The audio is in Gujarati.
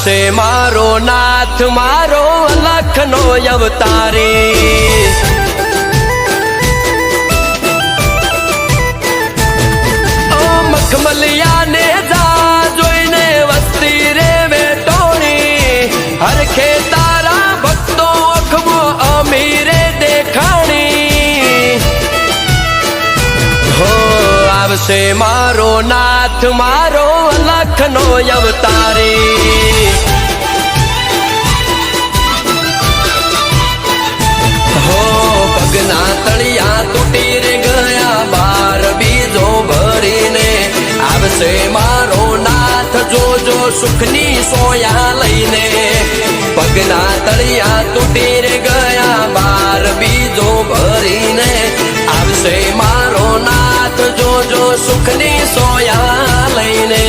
આવશે મારો નાથ મારો અલખનો અવતારી મખમલિયાને જા જોઈને વસ્તી રે વેટોણી હરખે તારા ભક્તો અખમો અમીરે દેખાણી હો આવશે મારો નાથ મારો અલખનો અવતારી હો પગના તળિયા તૂટી રે ગયા બાર બીજો ભરીને આવશે મારો નાથ જોજો સુખની સોયા લઈને પગના તળિયા તૂટી રે ગયા બાર બીજો ભરીને આવશે મારો નાથ જોજો સુખની સોયા લઈને